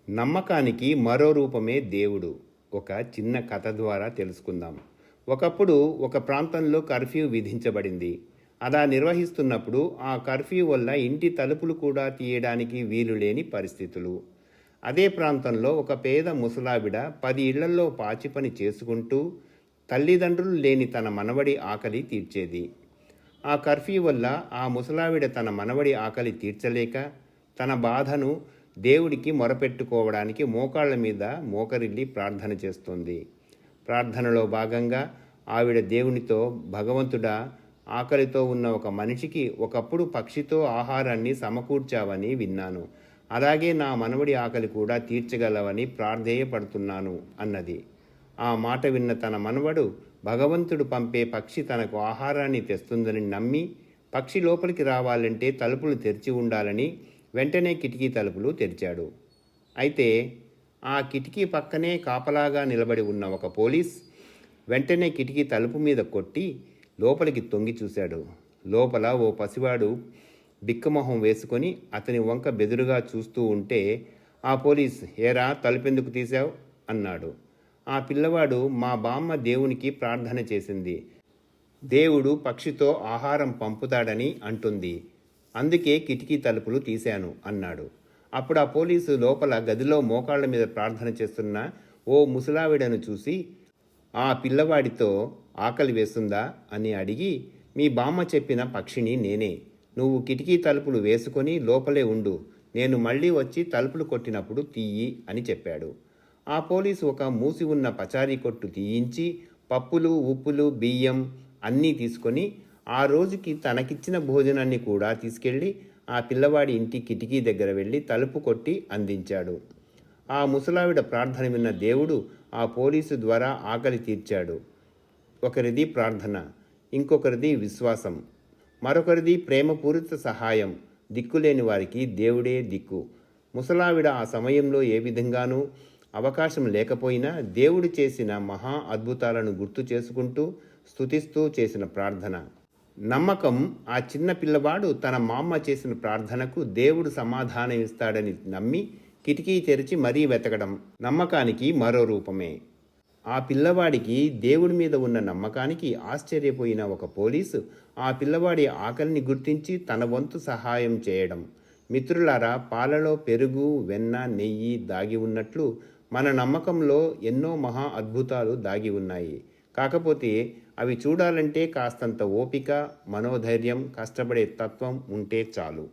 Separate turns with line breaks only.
నమ్మకానికి మరో రూపమే దేవుడు. ఒక చిన్న కథ ద్వారా తెలుసుకుందాం. ఒకప్పుడు ఒక ప్రాంతంలో కర్ఫ్యూ విధించబడింది. అలా నిర్వహిస్తున్నప్పుడు ఆ కర్ఫ్యూ వల్ల ఇంటి తలుపులు కూడా తీయడానికి వీలు లేని పరిస్థితులు. అదే ప్రాంతంలో ఒక పేద ముసలావిడ 10 ఇళ్లలో పాచి పని చేసుకుంటూ తల్లిదండ్రులు లేని తన మనవడి ఆకలి తీర్చేది. ఆ కర్ఫ్యూ వల్ల ఆ ముసలావిడ తన మనవడి ఆకలి తీర్చలేక తన బాధను దేవుడికి మొరపెట్టుకోవడానికి మోకాళ్ళ మీద మోకరిల్లి ప్రార్థన చేస్తుంది. ప్రార్థనలో భాగంగా ఆవిడ దేవునితో, భగవంతుడా, ఆకలితో ఉన్న ఒక మనిషికి ఒకప్పుడు పక్షితో ఆహారాన్ని సమకూర్చావని విన్నాను. అలాగే నా మనవడి ఆకలి కూడా తీర్చగలవని ప్రాధేయపడుతున్నాను అన్నది. ఆ మాట విన్న తన మనవడు భగవంతుడు పంపే పక్షి తనకు ఆహారాన్ని తెస్తుందని నమ్మి, పక్షి లోపలికి రావాలంటే తలుపులు తెరిచి ఉండాలని వెంటనే కిటికీ తలుపులు తెరిచాడు. అయితే ఆ కిటికీ పక్కనే కాపలాగా నిలబడి ఉన్న ఒక పోలీస్ వెంటనే కిటికీ తలుపు మీద కొట్టి లోపలికి తొంగి చూశాడు. లోపల ఓ పసివాడు బిక్కమొహం వేసుకొని అతని వంక బెదురుగా చూస్తూ ఉంటే ఆ పోలీస్, ఏరా తలుపెందుకు తీశావు అన్నాడు. ఆ పిల్లవాడు, మా బామ్మ దేవునికి ప్రార్థన చేసింది, దేవుడు పక్షితో ఆహారం పంపుతాడని అంటుంది, అందుకే కిటికీ తలుపులు తీశాను అన్నాడు. అప్పుడు ఆ పోలీసు లోపల గదిలో మోకాళ్ల మీద ప్రార్థన చేస్తున్న ఓ ముసలావిడను చూసి, ఆ పిల్లవాడితో ఆకలి వేస్తుందా అని అడిగి, మీ బామ్మ చెప్పిన పక్షిని నేనే, నువ్వు కిటికీ తలుపులు వేసుకొని లోపలే ఉండు, నేను మళ్ళీ వచ్చి తలుపులు కొట్టినప్పుడు తీయి అని చెప్పాడు. ఆ పోలీసు ఒక మూసి ఉన్న పచారీ కొట్టు తీయించి పప్పులు, ఉప్పులు, బియ్యం అన్నీ తీసుకొని ఆ రోజుకి తనకిచ్చిన భోజనాన్ని కూడా తీసుకెళ్ళి ఆ పిల్లవాడి ఇంటి కిటికీ దగ్గర వెళ్ళి తలుపు కొట్టి అందించాడు. ఆ ముసలావిడ ప్రార్థన విన్న దేవుడు ఆ పోలీసు ద్వారా ఆకలి తీర్చాడు. ఒకరిది ప్రార్థన, ఇంకొకరిది విశ్వాసం, మరొకరిది ప్రేమపూరిత సహాయం. దిక్కులేని వారికి దేవుడే దిక్కు. ముసలావిడ ఆ సమయంలో ఏ విధంగానూ అవకాశం లేకపోయినా దేవుడు చేసిన మహా అద్భుతాలను గుర్తు చేసుకుంటూ స్తుతిస్తూ చేసిన ప్రార్థన. నమ్మకం, ఆ చిన్న పిల్లవాడు తన మామ్మ చేసిన ప్రార్థనకు దేవుడు సమాధానం ఇస్తాడని నమ్మి కిటికీ తెరిచి మరీ వెతకడం నమ్మకానికి మరో రూపమే. ఆ పిల్లవాడికి దేవుడి మీద ఉన్న నమ్మకానికి ఆశ్చర్యపోయిన ఒక పోలీసు ఆ పిల్లవాడి ఆకలిని గుర్తించి తన వంతు సహాయం చేయడం. మిత్రులారా, పాలలో పెరుగు, వెన్న, నెయ్యి దాగి ఉన్నట్లు మన నమ్మకంలో ఎన్నో మహా అద్భుతాలు దాగి ఉన్నాయి. కాకపోతే అవి చూడాలంటే కాస్తంత ఓపిక, మనోధైర్యం, కష్టపడే తత్వం ఉంటే చాలు.